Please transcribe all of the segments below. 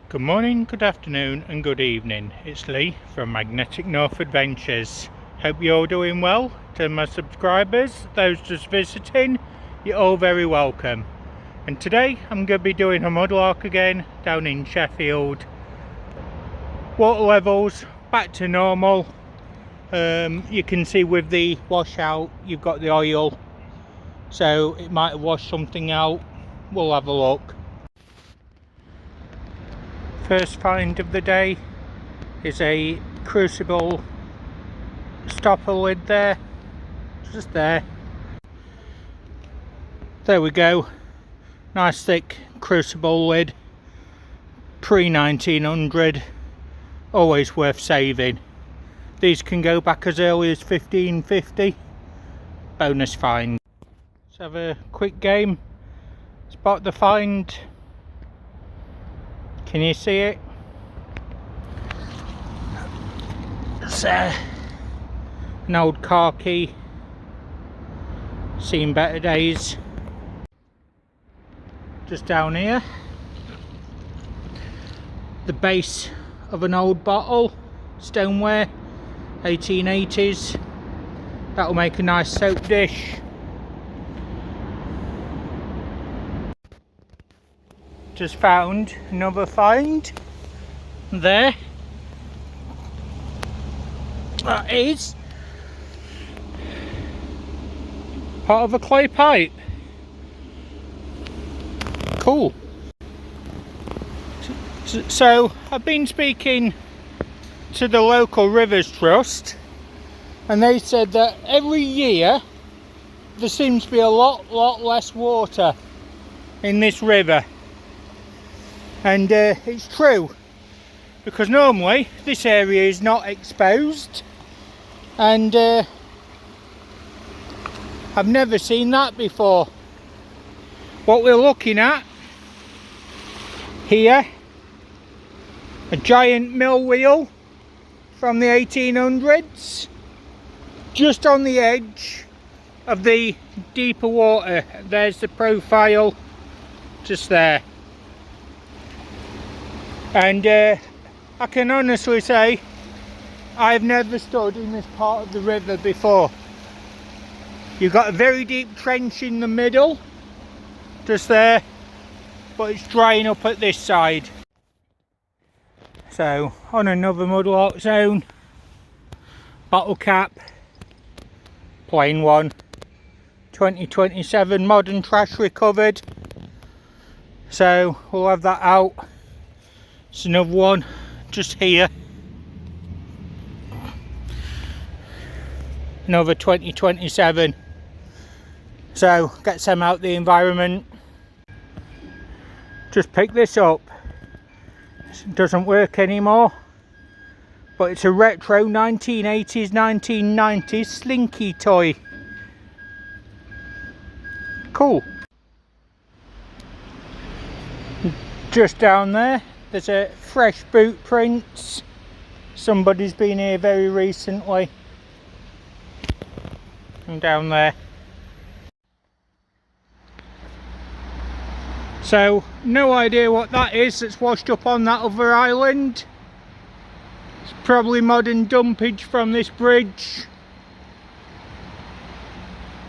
Good morning, good afternoon and good evening. It's Lee from Magnetic North Adventures. Hope you're all doing well. To my subscribers, those just visiting, you're all very welcome. And today I'm going to be doing a mudlark again down in Sheffield. Water levels back to normal. You can see with the washout you've got the oil, so it might have washed something out. We'll have a look. First find of the day is a crucible stopper lid there, just there. There we go, nice thick crucible lid, pre-1900, always worth saving. These can go back as early as 1550, bonus find. Let's have a quick game, spot the find. Can you see it? It's an old car key, seen better days. Just down here, the base of an old bottle, stoneware, 1880s. That'll make a nice soap dish. Just found another find there. That is part of a clay pipe. Cool. So I've been speaking to the local Rivers Trust, and they said that every year there seems to be a lot less water in this river. And it's true, because normally this area is not exposed, and I've never seen that before. What we're looking at here, a giant mill wheel from the 1800s, just on the edge of the deeper water. There's the profile just there. And I can honestly say I've never stood in this part of the river before. You've got a very deep trench in the middle, just there, but it's drying up at this side. So on another mudlark zone, bottle cap, plain one, 2027 modern trash recovered. So we'll have that out. It's another one just here, another 2027, so get some out the environment. Just pick this up, it doesn't work anymore, but it's a retro 1980s 1990s slinky toy. Cool. Just down there there's a fresh boot prints. Somebody's been here very recently. And down there. So no idea what that is that's washed up on that other island. It's probably modern dumpage from this bridge.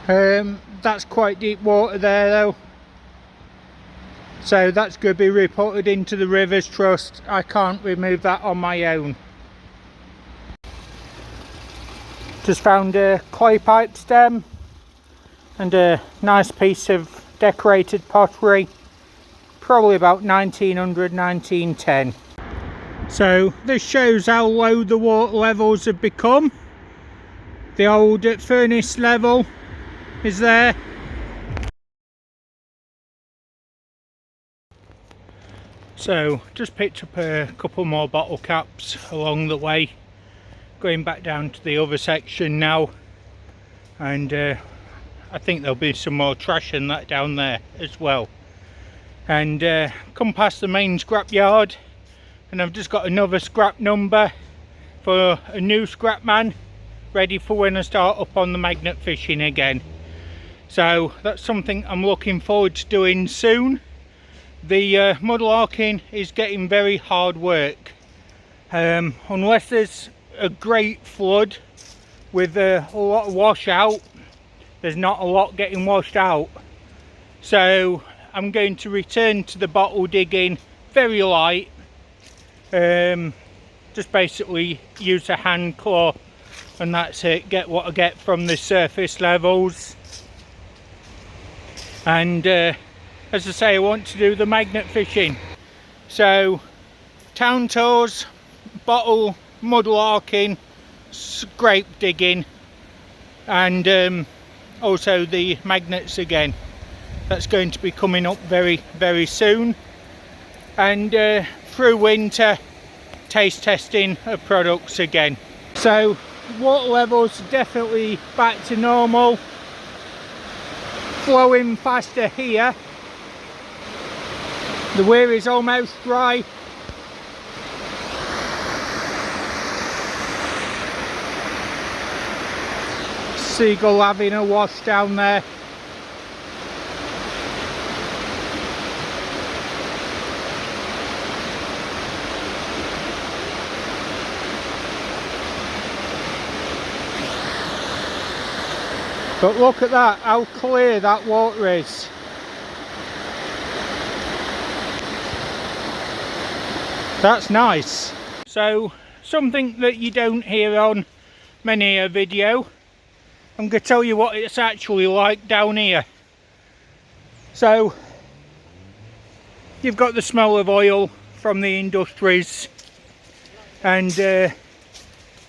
That's quite deep water there though. So that's going to be reported into the Rivers Trust. I can't remove that on my own. Just found a clay pipe stem and a nice piece of decorated pottery, probably about 1900, 1910. So this shows how low the water levels have become. The old furnace level is there. So just picked up a couple more bottle caps along the way, going back down to the other section now, and I think there'll be some more trash in that down there as well. And come past the main scrap yard, and I've just got another scrap number for a new scrap man ready for when I start up on the magnet fishing again. So that's something I'm looking forward to doing soon. The mudlarking is getting very hard work. Unless there's a great flood with a lot of washout, there's not a lot getting washed out. So I'm going to return to the bottle digging very light. Just basically use a hand claw and that's it. Get what I get from the surface levels. And as I say, I want to do the magnet fishing. So town tours, bottle mudlarking, scrape digging, and also the magnets again. That's going to be coming up very soon. And through winter, taste testing of products again. So water levels definitely back to normal. Flowing faster here. The weir is almost dry. Seagull having a wash down there. But look at that, how clear that water is. That's nice. So, something that you don't hear on many a video, I'm going to tell you what it's actually like down here. So, you've got the smell of oil from the industries, and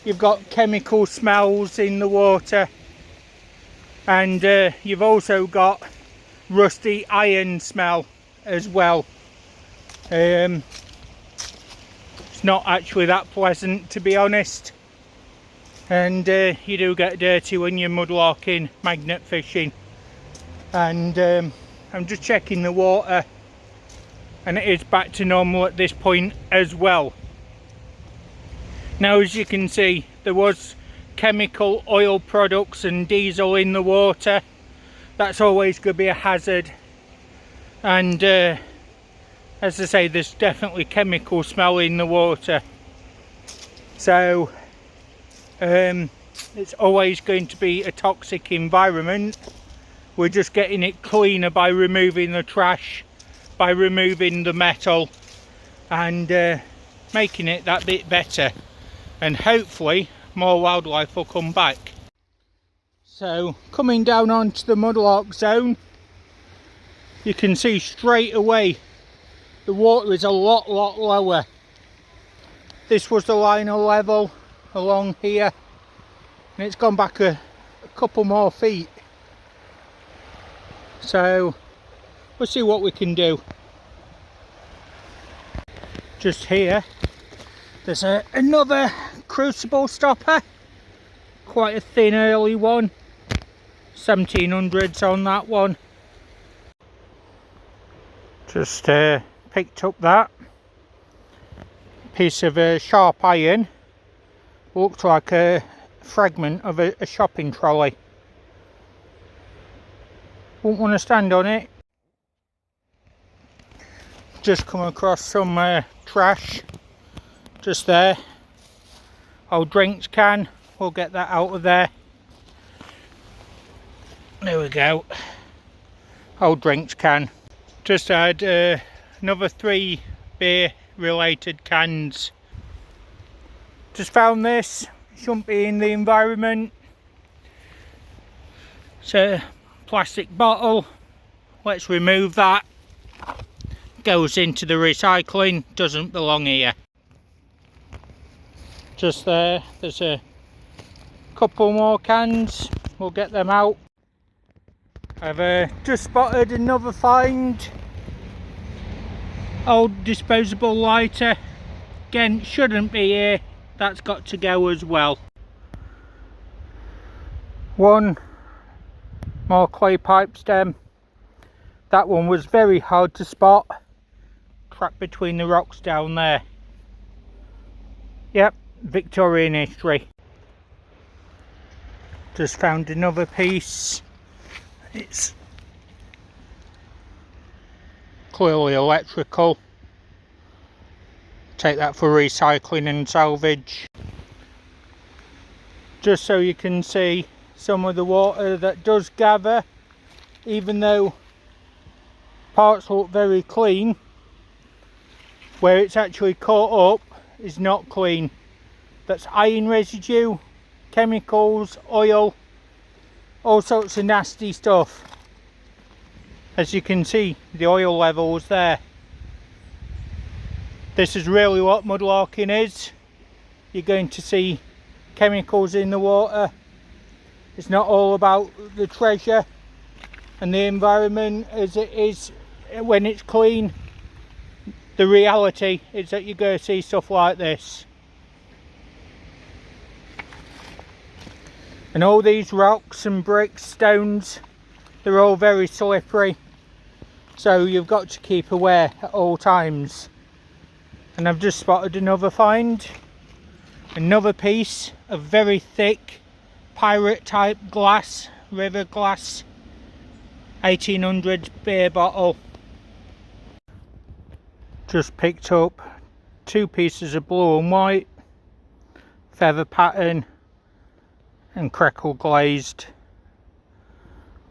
you've got chemical smells in the water. And you've also got rusty iron smell as well. It's not actually that pleasant, to be honest. And you do get dirty when you're mudlarking, magnet fishing. And I'm just checking the water, and it is back to normal at this point as well. Now, as you can see, there was chemical oil products and diesel in the water. That's always going to be a hazard. And as I say, there's definitely chemical smell in the water. So it's always going to be a toxic environment. We're just getting it cleaner by removing the trash, by removing the metal, and making it that bit better. And hopefully more wildlife will come back. So coming down onto the mudlark zone, you can see straight away the water is a lot lower. This was the liner level along here, and it's gone back a couple more feet. So we'll see what we can do. Just here there's another crucible stopper, quite a thin early one, 1700s on that one. Just picked up that piece of sharp iron, looked like a fragment of a shopping trolley. Wouldn't want to stand on it. Just come across some trash just there. Old drinks can, we'll get that out of there. There we go. Old drinks can. Just had another 3 beer related cans. Just found this, shouldn't be in the environment. It's a plastic bottle. Let's remove that. Goes into the recycling, doesn't belong here. Just there, there's a couple more cans, we'll get them out. I've just spotted another find. Old disposable lighter. Again, shouldn't be here, that's got to go as well. One more clay pipe stem. That one was very hard to spot. Trapped between the rocks down there. Yep, Victorian history. Just found another piece. It's clearly electrical. Take that for recycling and salvage. Just so you can see some of the water that does gather, even though parts look very clean, where it's actually caught up is not clean. That's iron residue, chemicals, oil, all sorts of nasty stuff. As you can see, the oil levels there. This is really what mudlarking is. You're going to see chemicals in the water. It's not all about the treasure and the environment as it is when it's clean. The reality is that you're going to see stuff like this. And all these rocks and bricks, stones, they're all very slippery. So you've got to keep aware at all times. And I've just spotted another find. Another piece of very thick pirate type glass, river glass, 1800s beer bottle. Just picked up 2 pieces of blue and white, feather pattern and crackle glazed,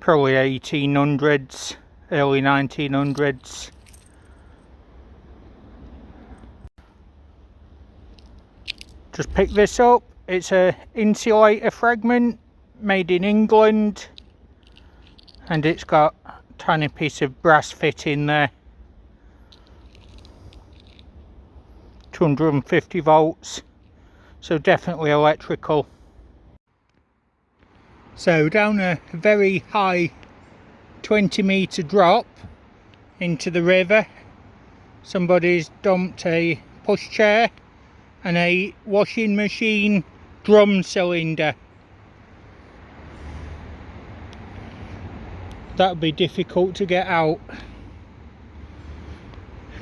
probably 1800s, early 1900s. Just picked this up. It's a insulator fragment made in England, and it's got a tiny piece of brass fit in there. 250 volts, so definitely electrical. So down a very high 20-metre drop into the river, somebody's dumped a pushchair and a washing machine drum cylinder. That would be difficult to get out.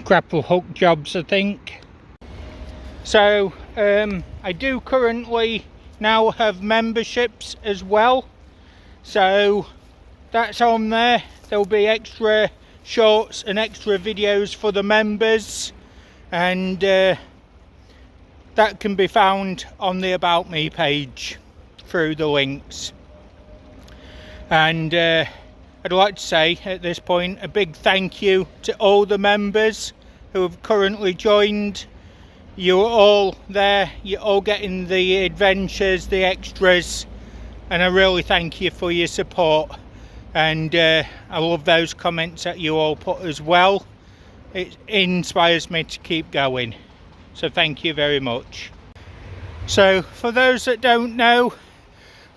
Grapple hook jobs, I think. So I do currently now have memberships as well, so that's on there. There'll be extra shorts and extra videos for the members, and that can be found on the About Me page through the links. And I'd like to say at this point a big thank you to all the members who have currently joined. You're all there, you're all getting the adventures, the extras, and I really thank you for your support. And I love those comments that you all put as well. It inspires me to keep going, so thank you very much. So for those that don't know,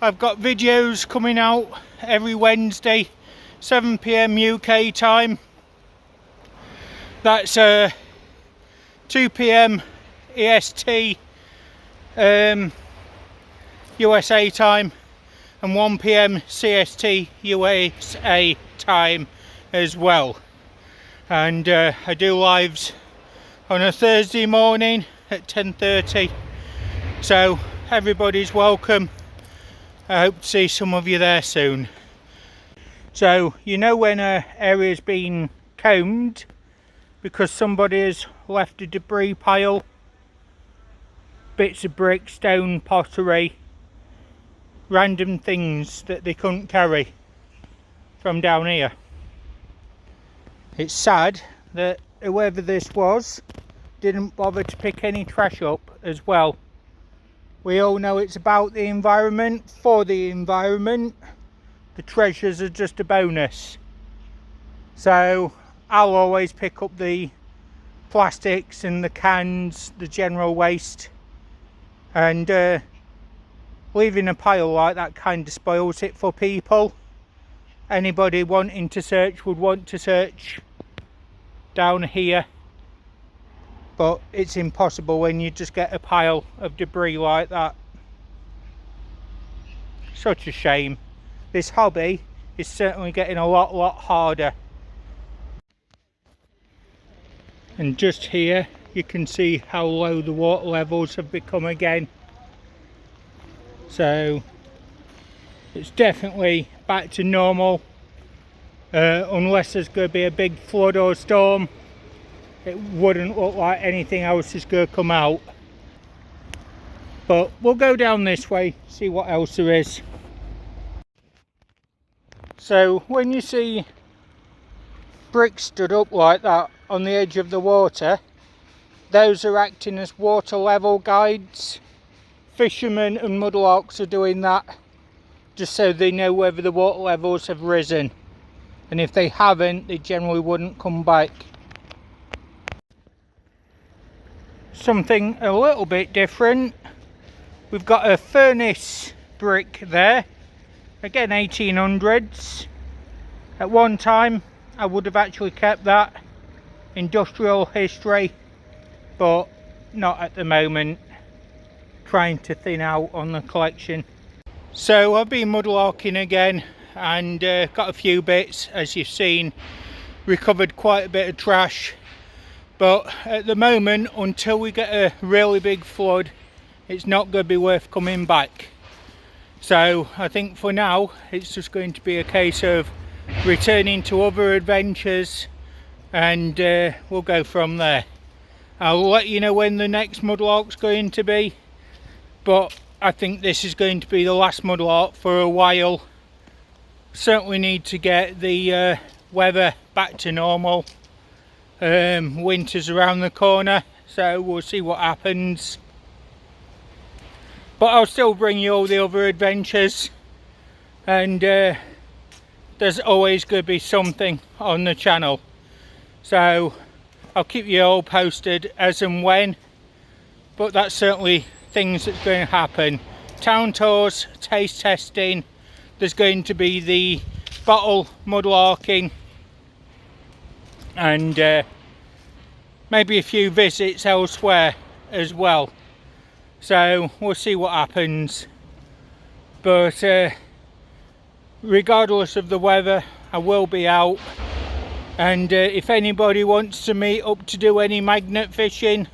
I've got videos coming out every Wednesday, 7 PM UK time. That's 2 PM EST USA time, and 1 PM CST USA time as well. And I do lives on a Thursday morning at 10:30, so everybody's welcome. I hope to see some of you there soon. So you know when an area's been combed because somebody has left a debris pile, bits of brick, stone, pottery, random things that they couldn't carry from down here. It's sad that whoever this was didn't bother to pick any trash up as well. We all know it's about the environment, for the environment. The treasures are just a bonus. So I'll always pick up the plastics and the cans, the general waste. And leaving a pile like that kind of spoils it for people. Anybody wanting to search would want to search down here, but it's impossible when you just get a pile of debris like that. Such a shame. This hobby is certainly getting a lot harder. And just here you can see how low the water levels have become again. So it's definitely back to normal. unless there's going to be a big flood or storm. It wouldn't look like anything else is going to come out. But we'll go down this way, see what else there is. So when you see bricks stood up like that on the edge of the water, those are acting as water level guides. Fishermen and mudlarks are doing that just so they know whether the water levels have risen, and if they haven't, they generally wouldn't come back. Something a little bit different, we've got a furnace brick there, again 1800s. At one time I would have actually kept that, industrial history, but not at the moment, trying to thin out on the collection. So I've been mudlarking again and got a few bits, as you've seen, recovered quite a bit of trash, but at the moment, until we get a really big flood, it's not going to be worth coming back. So I think for now it's just going to be a case of returning to other adventures, and we'll go from there. I'll let you know when the next mudlark's going to be, but I think this is going to be the last mudlark for a while. Certainly need to get the weather back to normal. Winter's around the corner, so we'll see what happens. But I'll still bring you all the other adventures, and there's always going to be something on the channel. So I'll keep you all posted as and when, but that's certainly things that's going to happen. Town tours, taste testing, there's going to be the bottle mudlarking, and maybe a few visits elsewhere as well. So we'll see what happens, but regardless of the weather, I will be out, and if anybody wants to meet up to do any magnet fishing,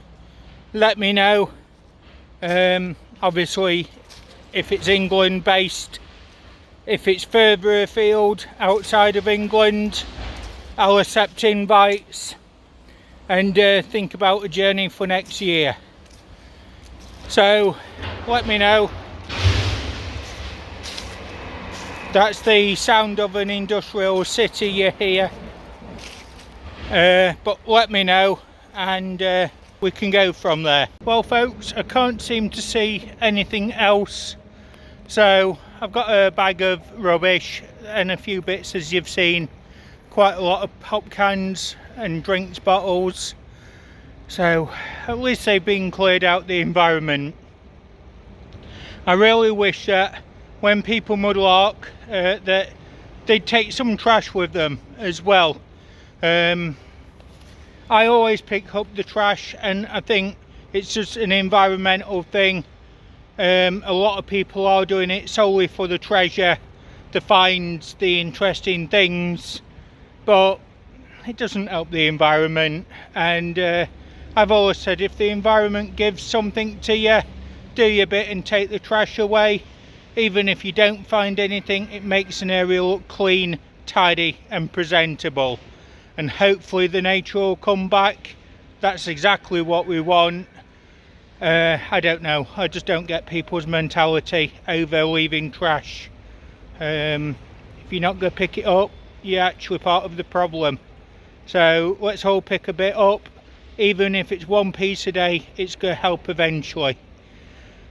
let me know. Obviously if it's England based, if it's further afield outside of England, I'll accept invites and think about a journey for next year. So let me know. That's the sound of an industrial city you hear, but let me know, and we can go from there. Well folks, I can't seem to see anything else, so I've got a bag of rubbish and a few bits, as you've seen, quite a lot of pop cans and drinks bottles, so at least they've been cleared out the environment. I really wish that when people mudlark that they'd take some trash with them as well. I always pick up the trash, and I think it's just an environmental thing. A lot of people are doing it solely for the treasure, the finds, the interesting things, but it doesn't help the environment. And I've always said, if the environment gives something to you, do your bit and take the trash away. Even if you don't find anything, it makes an area look clean, tidy and presentable, and hopefully the nature will come back. That's exactly what we want. I don't know, I just don't get people's mentality over leaving trash. If you're not going to pick it up, you're actually part of the problem. So let's all pick a bit up. Even if it's one piece a day, it's going to help eventually.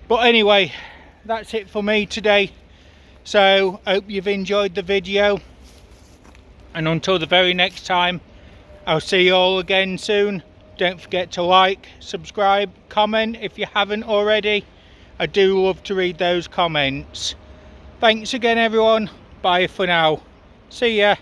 But anyway, that's it for me today. So I hope you've enjoyed the video, and until the very next time, I'll see you all again soon. Don't forget to like, subscribe, comment if you haven't already. I do love to read those comments. Thanks again everyone. Bye for now. See ya.